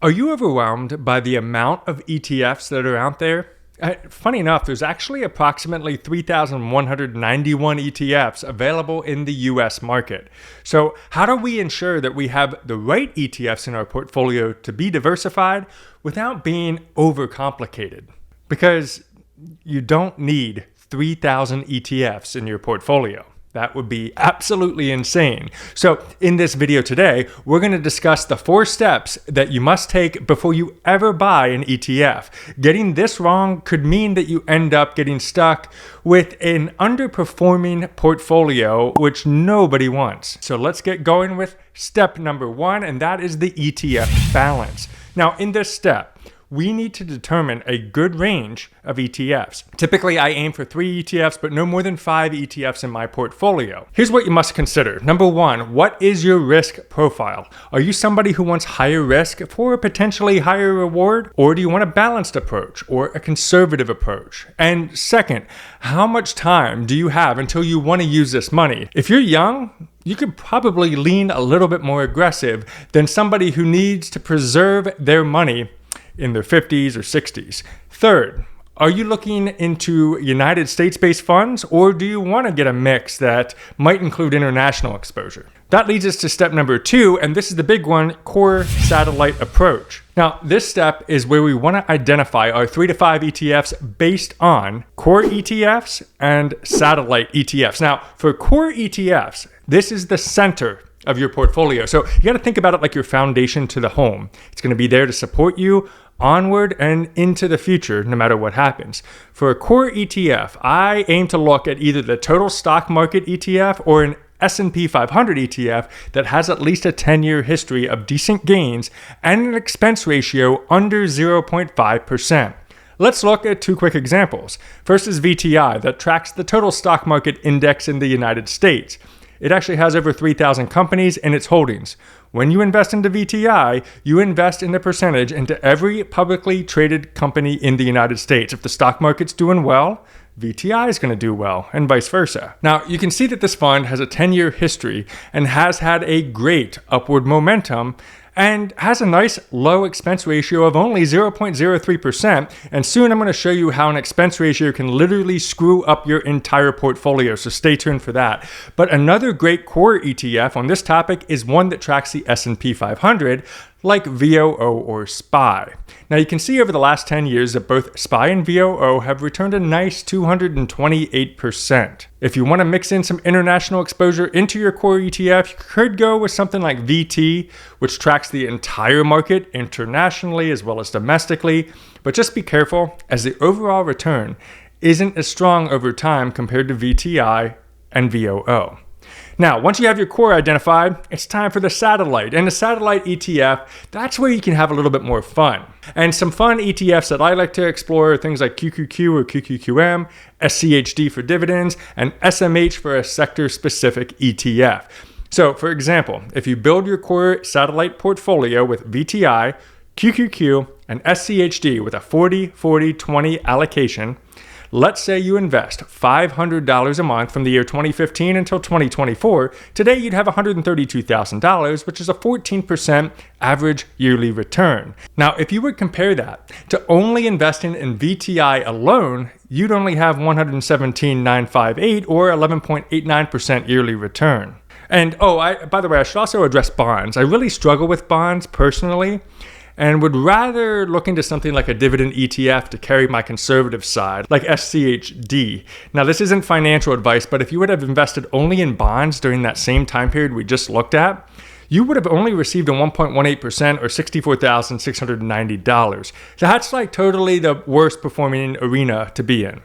Are you overwhelmed by the amount of ETFs that are out there? Funny enough, there's actually approximately 3,191 ETFs available in the US market. So how do we ensure that we have the right ETFs in our portfolio to be diversified without being overcomplicated? Because you don't need 3,000 ETFs in your portfolio. That would be absolutely insane. So in this video today, we're going to discuss the 4 steps that you must take before you ever buy an ETF. Getting this wrong could mean that you end up getting stuck with an underperforming portfolio, which nobody wants. So let's get going with step number 1, and that is the ETF balance. Now, in this step, we need to determine a good range of ETFs. Typically, I aim for 3 ETFs, but no more than 5 ETFs in my portfolio. Here's what you must consider. Number 1, what is your risk profile? Are you somebody who wants higher risk for a potentially higher reward? Or do you want a balanced approach or a conservative approach? And second, how much time do you have until you want to use this money? If you're young, you could probably lean a little bit more aggressive than somebody who needs to preserve their money in their 50s or 60s. Third, are you looking into United States-based funds, or do you want to get a mix that might include international exposure? That leads us to step number 2, and this is the big one, core satellite approach. Now, this step is where we want to identify our 3 to 5 ETFs based on core ETFs and satellite ETFs. Now, for core ETFs, this is the center of your portfolio. So you got to think about it like your foundation to the home. It's going to be there to support you onward and into the future, no matter what happens. For a core ETF, I aim to look at either the Total Stock Market ETF or an S&P 500 ETF that has at least a 10-year history of decent gains and an expense ratio under 0.5%. Let's look at 2 quick examples. First is VTI, that tracks the total stock market index in the United States. It actually has over 3,000 companies in its holdings. When you invest into VTI, you invest in a percentage into every publicly traded company in the United States. If the stock market's doing well, VTI is going to do well, and vice versa. Now, you can see that this fund has a 10-year history and has had a great upward momentum and has a nice low expense ratio of only 0.03%. And soon I'm going to show you how an expense ratio can literally screw up your entire portfolio. So stay tuned for that. But another great core ETF on this topic is one that tracks the S&P 500, like VOO or SPY. Now you can see over the last 10 years that both SPY and VOO have returned a nice 228%. If you want to mix in some international exposure into your core ETF, you could go with something like VT, which tracks the entire market internationally as well as domestically. But just be careful, as the overall return isn't as strong over time compared to VTI and VOO. Now, once you have your core identified, it's time for the satellite. And the satellite ETF, that's where you can have a little bit more fun. And some fun ETFs that I like to explore are things like QQQ or QQQM, SCHD for dividends, and SMH for a sector-specific ETF. So, for example, if you build your core satellite portfolio with VTI, QQQ, and SCHD with a 40-40-20 allocation, let's say you invest $500 a month from the year 2015 until 2024. Today, you'd have $132,000, which is a 14% average yearly return. Now, if you would compare that to only investing in VTI alone, you'd only have $117,958 or 11.89% yearly return. And by the way, I should also address bonds. I really struggle with bonds personally, and would rather look into something like a dividend ETF to carry my conservative side, like SCHD. Now, this isn't financial advice, but if you would have invested only in bonds during that same time period we just looked at, you would have only received a 1.18% or $64,690. So that's like totally the worst performing arena to be in.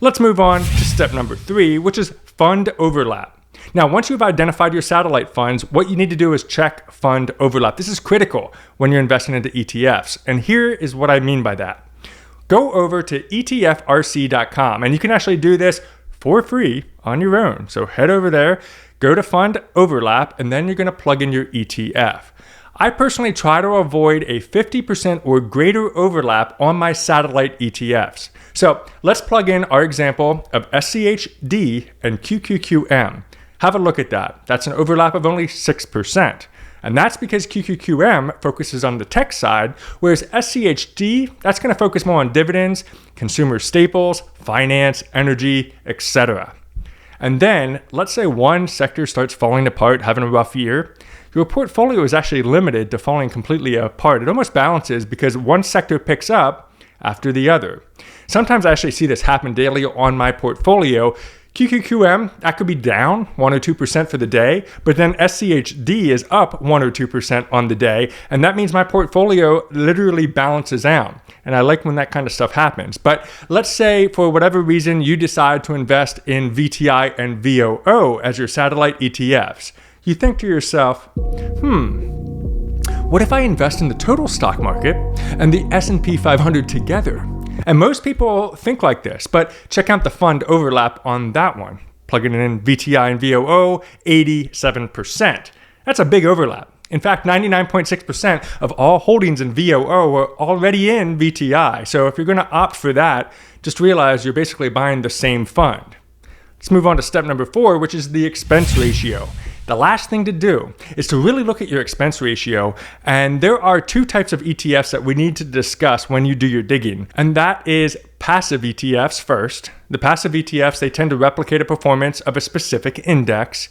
Let's move on to step number 3, which is fund overlap. Now, once you've identified your satellite funds, what you need to do is check fund overlap. This is critical when you're investing into ETFs. And here is what I mean by that. Go over to etfrc.com, and you can actually do this for free on your own. So head over there, go to fund overlap, and then you're going to plug in your ETF. I personally try to avoid a 50% or greater overlap on my satellite ETFs. So let's plug in our example of SCHD and QQQM. Have a look at that. That's an overlap of only 6%. And that's because QQQM focuses on the tech side, whereas SCHD, that's going to focus more on dividends, consumer staples, finance, energy, etc. And then, let's say one sector starts falling apart, having a rough year. Your portfolio is actually limited to falling completely apart. It almost balances because one sector picks up after the other. Sometimes I actually see this happen daily on my portfolio. QQQM, that could be down 1 or 2% for the day, but then SCHD is up 1 or 2% on the day, and that means my portfolio literally balances out. And I like when that kind of stuff happens. But let's say for whatever reason you decide to invest in VTI and VOO as your satellite ETFs. You think to yourself, what if I invest in the total stock market and the S&P 500 together? And most people think like this, but check out the fund overlap on that one. Plugging in VTI and VOO, 87%. That's a big overlap. In fact, 99.6% of all holdings in VOO are already in VTI. So if you're going to opt for that, just realize you're basically buying the same fund. Let's move on to step number 4, which is the expense ratio. The last thing to do is to really look at your expense ratio. And there are 2 types of ETFs that we need to discuss when you do your digging. And that is passive ETFs first. The passive ETFs, they tend to replicate a performance of a specific index.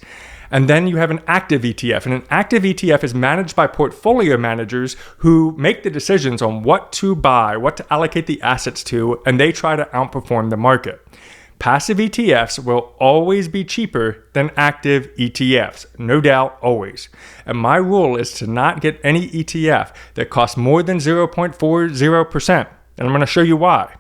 And then you have an active ETF. And an active ETF is managed by portfolio managers who make the decisions on what to buy, what to allocate the assets to, and they try to outperform the market. Passive ETFs will always be cheaper than active ETFs, no doubt, always. And my rule is to not get any ETF that costs more than 0.40%. And I'm going to show you why.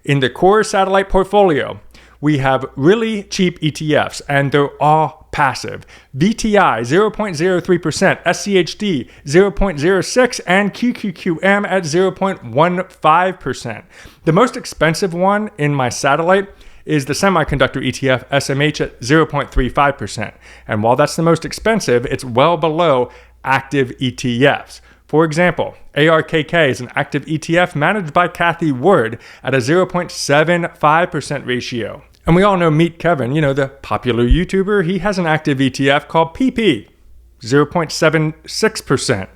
In the core satellite portfolio, we have really cheap ETFs, and they're all passive. VTI 0.03%, SCHD 0.06%, and QQQM at 0.15%. The most expensive one in my satellite is the semiconductor ETF SMH at 0.35%. And while that's the most expensive, it's well below active ETFs. For example, ARKK is an active ETF managed by Kathy Wood at a 0.75% ratio. And we all know Meet Kevin, the popular YouTuber. He has an active ETF called PP, 0.76%.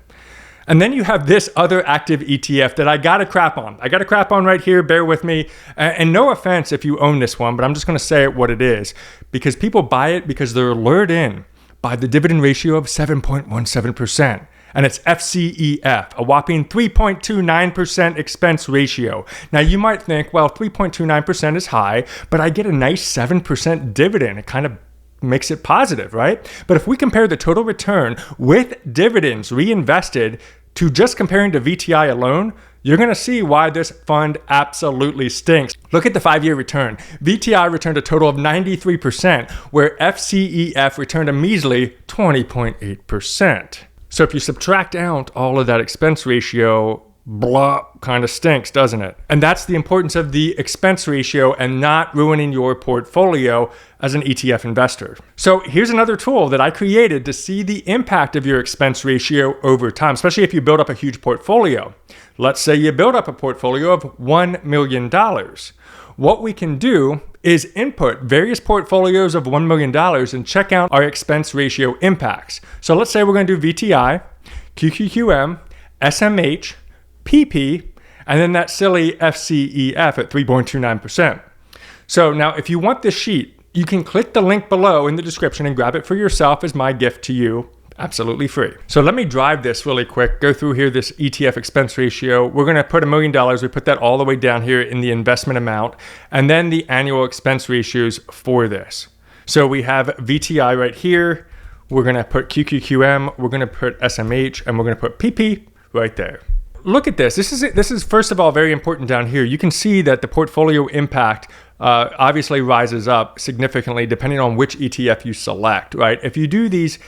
And then you have this other active ETF that I got to crap on. I got to crap on right here. Bear with me. And no offense if you own this one, but I'm just going to say it what it is. Because people buy it because they're lured in by the dividend ratio of 7.17%. And it's FCEF, a whopping 3.29% expense ratio. Now you might think, well, 3.29% is high, but I get a nice 7% dividend. It kind of makes it positive, right? But if we compare the total return with dividends reinvested to just comparing to VTI alone, you're going to see why this fund absolutely stinks. Look at the 5-year return. VTI returned a total of 93%, where FCEF returned a measly 20.8%. So if you subtract out all of that expense ratio, blah, kind of stinks, doesn't it? And that's the importance of the expense ratio and not ruining your portfolio as an ETF investor. So here's another tool that I created to see the impact of your expense ratio over time, especially if you build up a huge portfolio. Let's say you build up a portfolio of $1 million. What we can do is input various portfolios of $1 million and check out our expense ratio impacts. So let's say we're going to do VTI, QQQM, SMH, PP, and then that silly FCEF at 3.29%. So now if you want this sheet, you can click the link below in the description and grab it for yourself as my gift to you, absolutely free. So let me drive this really quick, go through here this ETF expense ratio. We're going to put $1 million, we put that all the way down here in the investment amount, and then the annual expense ratios for this. So we have VTI right here, we're going to put QQQM, we're going to put SMH, and we're going to put PP right there. Look at this. This is first of all very important down here. You can see that the portfolio impact obviously rises up significantly depending on which ETF you select, right? If you do these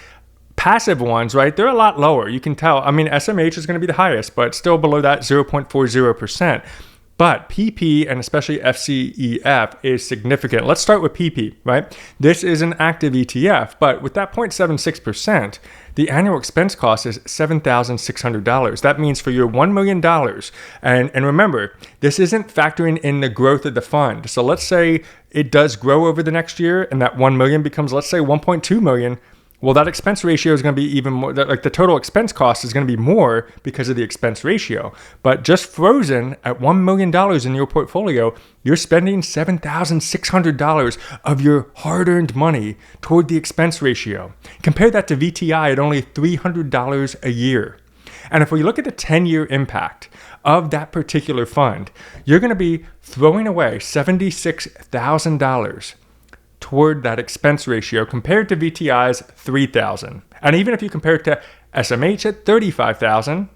passive ones, right, they're a lot lower. You can tell. I mean, SMH is going to be the highest, but still below that 0.40%. But PP and especially FCEF is significant. Let's start with PP, right? This is an active ETF, but with that 0.76%, the annual expense cost is $7,600. That means for your $1 million, and remember, this isn't factoring in the growth of the fund. So let's say it does grow over the next year and that $1 million becomes, let's say, $1.2 million. well, that expense ratio is going to be even more, like the total expense cost is going to be more because of the expense ratio. But just frozen at $1 million in your portfolio, you're spending $7,600 of your hard-earned money toward the expense ratio. Compare that to VTI at only $300 a year. And if we look at the 10-year impact of that particular fund, you're going to be throwing away $76,000 toward that expense ratio compared to VTI's $3,000. And even if you compare it to SMH at $35,000,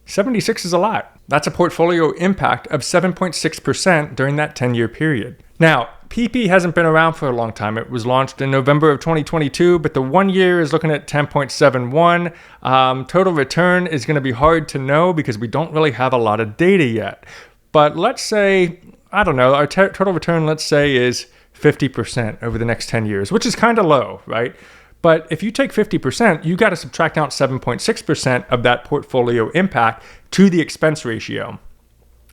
76 is a lot. That's a portfolio impact of 7.6% during that 10-year period. Now, PP hasn't been around for a long time. It was launched in November of 2022, but the 1 year is looking at 10.71. Total return is going to be hard to know because we don't really have a lot of data yet. But let's say, I don't know, our total return, let's say, is 50% over the next 10 years, which is kind of low, right? But if you take 50%, you got to subtract out 7.6% of that portfolio impact to the expense ratio.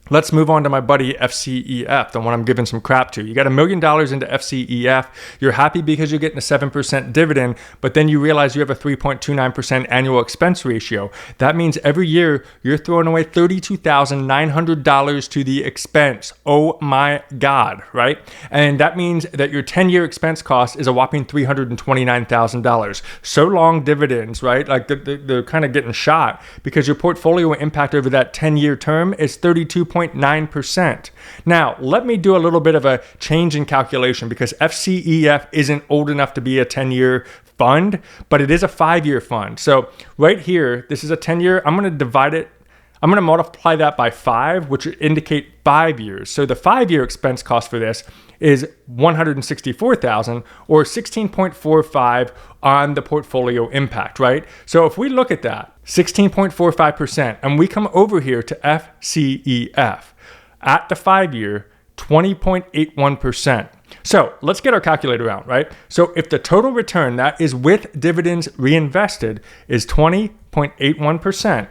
Let's move on to my buddy FCEF, the one I'm giving some crap to. You got $1 million into FCEF. You're happy because you're getting a 7% dividend, but then you realize you have a 3.29% annual expense ratio. That means every year you're throwing away $32,900 to the expense. Oh my God, right? And that means that your 10-year expense cost is a whopping $329,000. So long dividends, right? Like they're kind of getting shot because your portfolio impact over that 10-year term is 32.9%. Now, let me do a little bit of a change in calculation because FCEF isn't old enough to be a 10-year fund, but it is a 5-year fund. So right here, this is a 10-year. I'm going to divide it. I'm going to multiply that by 5, which would indicate 5 years. So the 5-year expense cost for this is $164,000 or 16.45 on the portfolio impact, right? So if we look at that, 16.45%, and we come over here to FCEF at the 5-year, 20.81%. So let's get our calculator out, right? So if the total return that is with dividends reinvested is 20.81%,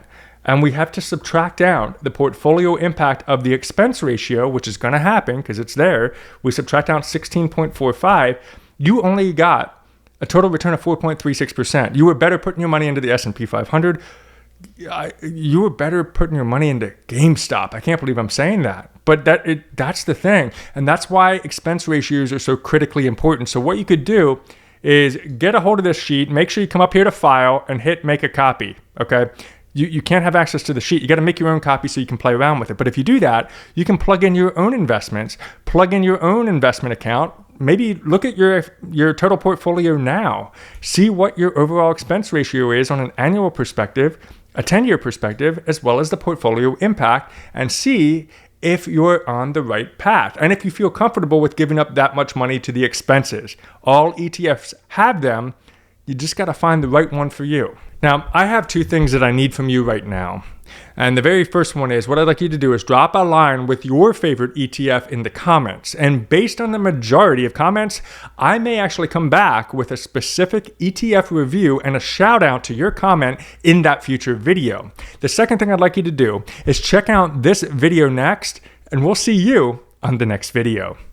and we have to subtract down the portfolio impact of the expense ratio, which is going to happen because it's there. We subtract out 16.45. You only got a total return of 4.36%. You were better putting your money into the S&P 500. You were better putting your money into GameStop. I can't believe I'm saying that. But that's the thing. And that's why expense ratios are so critically important. So what you could do is get a hold of this sheet. Make sure you come up here to File and hit Make a Copy, okay? You can't have access to the sheet. You got to make your own copy so you can play around with it. But if you do that, you can plug in your own investments, plug in your own investment account, maybe look at your total portfolio now, see what your overall expense ratio is on an annual perspective, a 10-year perspective, as well as the portfolio impact, and see if you're on the right path. And if you feel comfortable with giving up that much money to the expenses. All ETFs have them. You just got to find the right one for you. Now, I have 2 things that I need from you right now. And the very first one is what I'd like you to do is drop a line with your favorite ETF in the comments. And based on the majority of comments, I may actually come back with a specific ETF review and a shout out to your comment in that future video. The second thing I'd like you to do is check out this video next, and we'll see you on the next video.